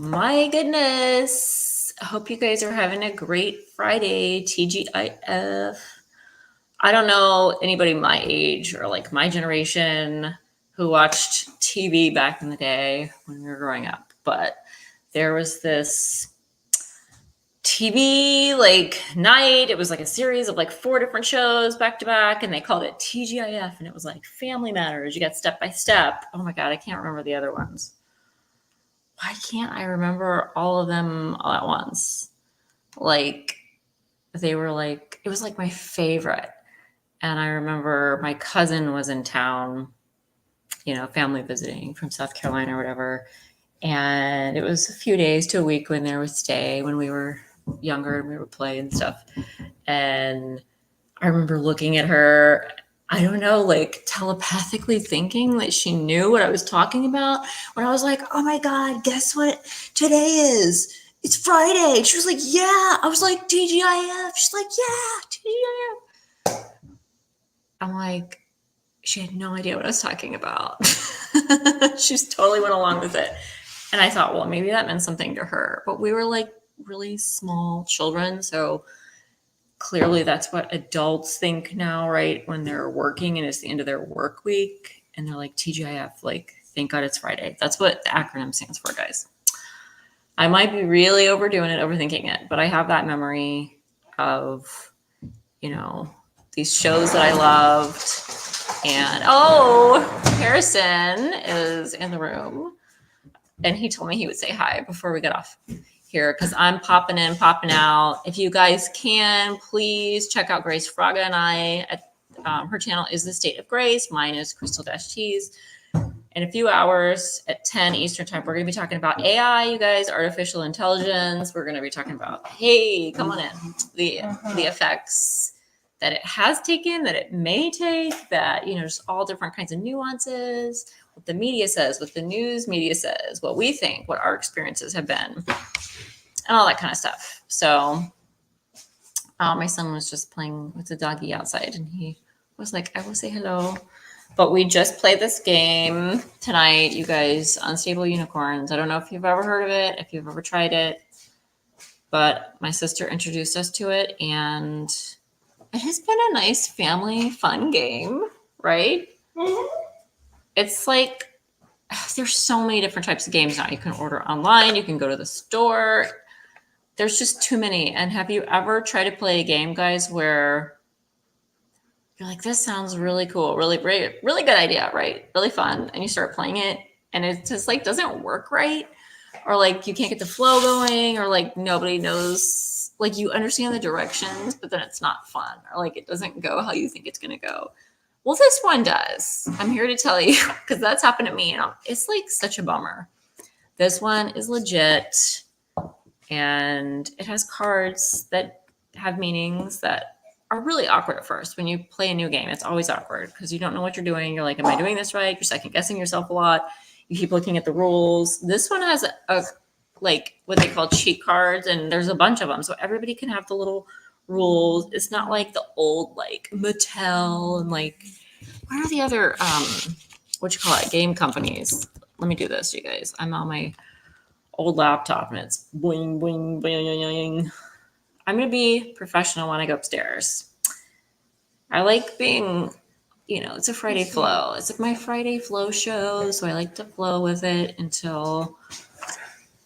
My goodness. I hope you guys are having a great Friday, TGIF. I don't know anybody my age or like my generation who watched TV back in the day when we were growing up, but there was this TV night. It was like a series of like 4 different shows back to back, and they called it TGIF, and it was like Family Matters. You got Step by Step. Oh my God, I can't remember the other ones. Why can't I remember all of them all at once? Like, they were like, it was like my favorite. And I remember my cousin was in town, family visiting from South Carolina or whatever. And it was a few days to a week when they would stay when we were younger and we would play and stuff. And I remember looking at her, I don't know, like telepathically thinking that she knew what I was talking about when I was like, oh my God, guess what today is? It's Friday. She was like, yeah. I was like, TGIF. She's like, yeah, TGIF. I'm like, she had no idea what I was talking about. She just totally went along with it. And I thought, well, maybe that meant something to her. But we were like really small children. So clearly that's what adults think now, right? When they're working and it's the end of their work week and they're like TGIF, like, thank God it's Friday. That's what the acronym stands for, guys. I might be really overdoing it, overthinking it, but I have that memory of, these shows that I loved. And Harrison is in the room. And he told me he would say hi before we get off here because I'm popping in, popping out. If you guys can, please check out Grace Fraga and I. Her channel is The State of Grace. Mine is Crystal Cheese. In a few hours at 10 Eastern time, we're going to be talking about AI, you guys, artificial intelligence. We're going to be talking about, hey, come on in, the effects that it has taken, that it may take, that, just all different kinds of nuances, what the media says, what the news media says, what we think, what our experiences have been, and all that kind of stuff. So my son was just playing with the doggy outside, and he was like, I will say hello. But we just played this game tonight, you guys, Unstable Unicorns. I don't know if you've ever heard of it, if you've ever tried it, but my sister introduced us to it, and it has been a nice family fun game, right? Mm-hmm. It's like, there's so many different types of games now. You can order online, you can go to the store. There's just too many. And have you ever tried to play a game, guys, where you're like, this sounds really cool, really great, really good idea, right? Really fun. And you start playing it and it just like doesn't work right. Or like you can't get the flow going, or like nobody knows, like you understand the directions, but then it's not fun, or like it doesn't go how you think it's going to go. Well, this one does. I'm here to tell you because that's happened to me, and it's like such a bummer. This one is legit, and it has cards that have meanings that are really awkward at first. When you play a new game, it's always awkward because you don't know what you're doing. You're like, am I doing this right? You're second guessing yourself a lot. You keep looking at the rules. This one has a like what they call cheat cards, and there's a bunch of them, so everybody can have the little rules. It's not like the old like Mattel and like what are the other game companies. Let me do this, you guys. I'm on my old laptop and it's boing boing boing. I'm gonna be professional when I go upstairs. I like being, it's a Friday flow. It's like my Friday flow show, so I like to flow with it until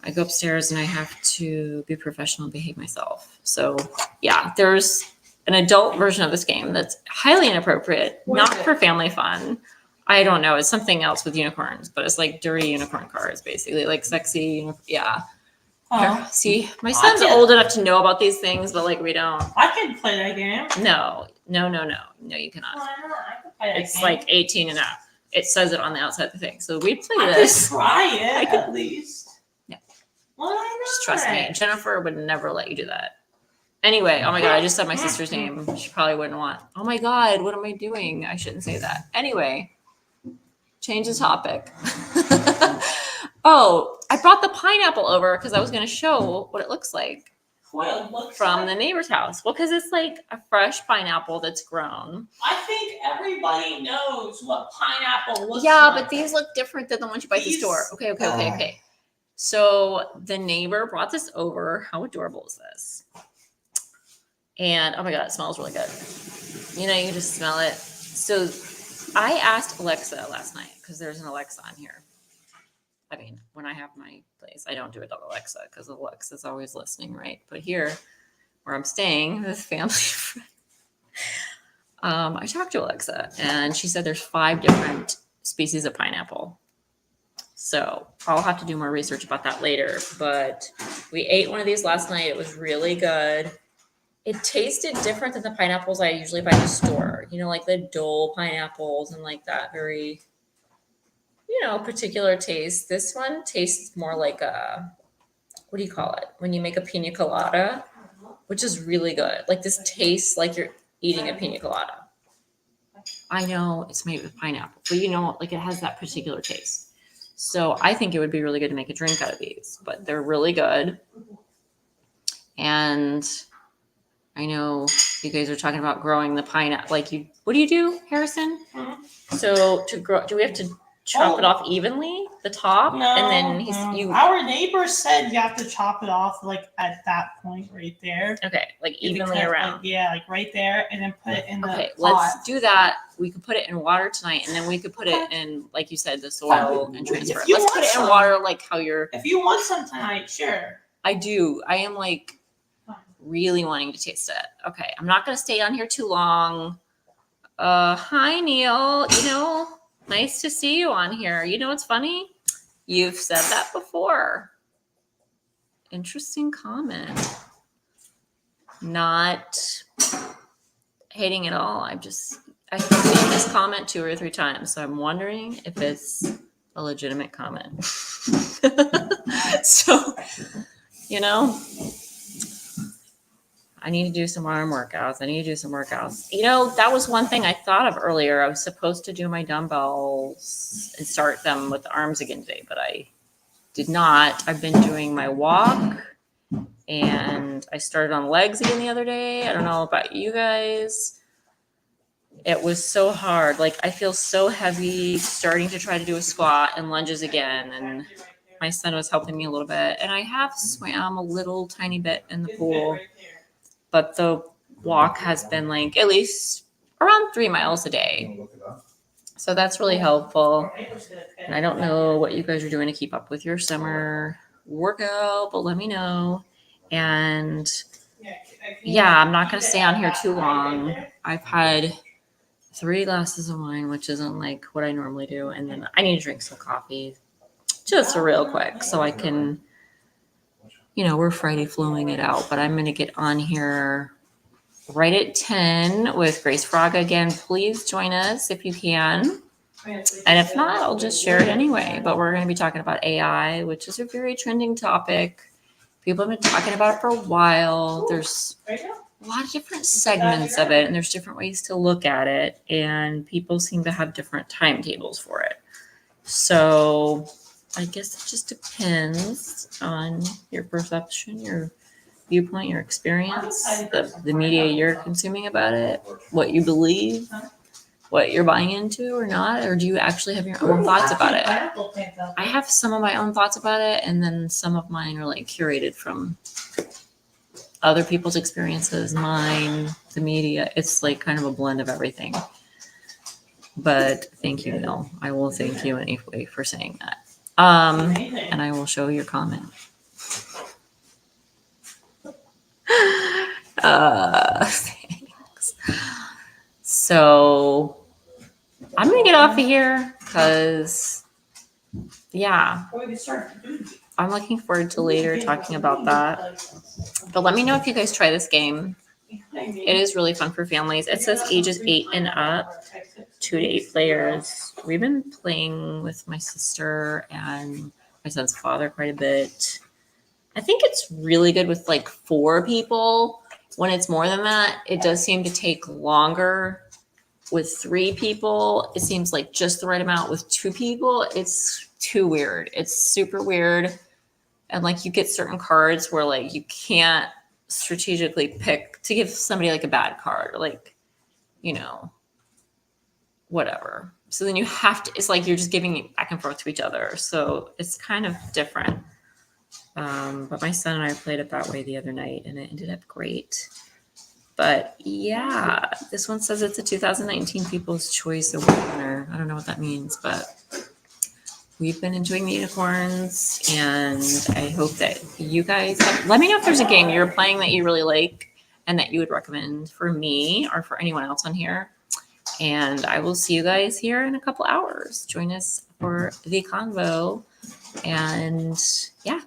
I go upstairs and I have to be professional and behave myself. So yeah, there's an adult version of this game that's highly inappropriate, not for family fun. I don't know. It's something else with unicorns, but it's like dirty unicorn cards, basically, like sexy. Yeah. Oh. See, my son's old enough to know about these things, but like we don't. I can play that game. No, you cannot. Why not? I can play that it's game. Like 18 and up. It says it on the outside of the thing. So we play this. I can try it at least. Yeah. Why not? Just trust me. Jennifer would never let you do that. Anyway, oh my God, I just said my sister's name. She probably wouldn't want. Oh my God, what am I doing? I shouldn't say that. Anyway, change the topic. Oh, I brought the pineapple over because I was going to show what it looks like from the neighbor's house. Well, because it's like a fresh pineapple that's grown. I think everybody knows what pineapple looks like. Yeah, but these look different than the ones you buy at the store. Okay. So the neighbor brought this over. How adorable is this? And oh my God, it smells really good. You know, you just smell it. So I asked Alexa last night because there's an Alexa on here. I mean, when I have my place, I don't do it on Alexa because Alexa's always listening, right? But here, where I'm staying, this family friend, I talked to Alexa, and she said there's 5 different species of pineapple. So I'll have to do more research about that later. But we ate one of these last night. It was really good. It tasted different than the pineapples I usually buy at the store. You know, like the Dole pineapples and like that very, you know, particular taste. This one tastes more like a, what do you call it? When you make a pina colada, which is really good. Like this tastes like you're eating a pina colada. I know it's made with pineapple, but you know, like it has that particular taste. So I think it would be really good to make a drink out of these, but they're really good. And I know you guys are talking about growing the pineapple. Like you, what do you do, Harrison? So to grow, do we have to chop it off evenly, the top? No, And then no. Our neighbor said you have to chop it off like at that point right there. Okay, like evenly Because, around. like, yeah, like right there, and then put it in the Okay, pot. let's do that. We could put it in water tonight, and then we could put it in, like you said, the soil and transfer. If you Let's put want it in some. water, like how you're. If you want some tonight, sure. I do. I am like really wanting to taste it. Okay, I'm not gonna stay on here too long. Hi Neil. You know, nice to see you on here. You know what's funny? You've said that before. Interesting comment. Not hating at all. I've seen this comment 2 or 3 times, so I'm wondering if it's a legitimate comment. So, you know, I need to do some arm workouts. You know, that was one thing I thought of earlier. I was supposed to do my dumbbells and start them with the arms again today, but I did not. I've been doing my walk, and I started on legs again the other day. I don't know about you guys. It was so hard. Like I feel so heavy starting to try to do a squat and lunges again. And my son was helping me a little bit. And I have swam a little tiny bit in the pool, but the walk has been like at least around 3 miles a day. So that's really helpful. And I don't know what you guys are doing to keep up with your summer workout, but let me know. And yeah, I'm not going to stay on here too long. I've had 3 glasses of wine, which isn't like what I normally do. And then I need to drink some coffee just real quick so I can, you know, we're Friday flowing it out, but I'm going to get on here right at 10 with Grace Fraga again. Please join us if you can. And if not, I'll just share it anyway. But we're going to be talking about AI, which is a very trending topic. People have been talking about it for a while. There's a lot of different segments of it, and there's different ways to look at it. And people seem to have different timetables for it. So I guess it just depends on your perception, your viewpoint, your experience, the media you're consuming about it, what you believe, what you're buying into or not, or do you actually have your own thoughts about it? I have some of my own thoughts about it, and then some of mine are like curated from other people's experiences, mine, the media. It's like kind of a blend of everything. But thank you, Neil. I will thank you anyway for saying that. And I will show your comment. Thanks. So I'm gonna get off of here because yeah, I'm looking forward to later talking about that. But let me know if you guys try this game. It is really fun for families. It says ages 8 and up, 2 to 8 players. We've been playing with my sister and my son's father quite a bit. I think it's really good with like 4 people. When it's more than that, it does seem to take longer. With 3 people, it seems like just the right amount. With 2 people, it's too weird. It's super weird. And like you get certain cards where like you can't strategically pick to give somebody like a bad card, or like, you know, whatever. So then you have to, it's like you're just giving it back and forth to each other. So it's kind of different. But my son and I played it that way the other night, and it ended up great. But yeah, this one says it's a 2019 People's Choice Award winner. I don't know what that means, but we've been enjoying the unicorns, and I hope that you guys let me know if there's a game you're playing that you really like and that you would recommend for me or for anyone else on here. And I will see you guys here in a couple hours. Join us for the convo. And yeah.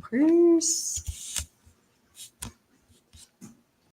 Peace.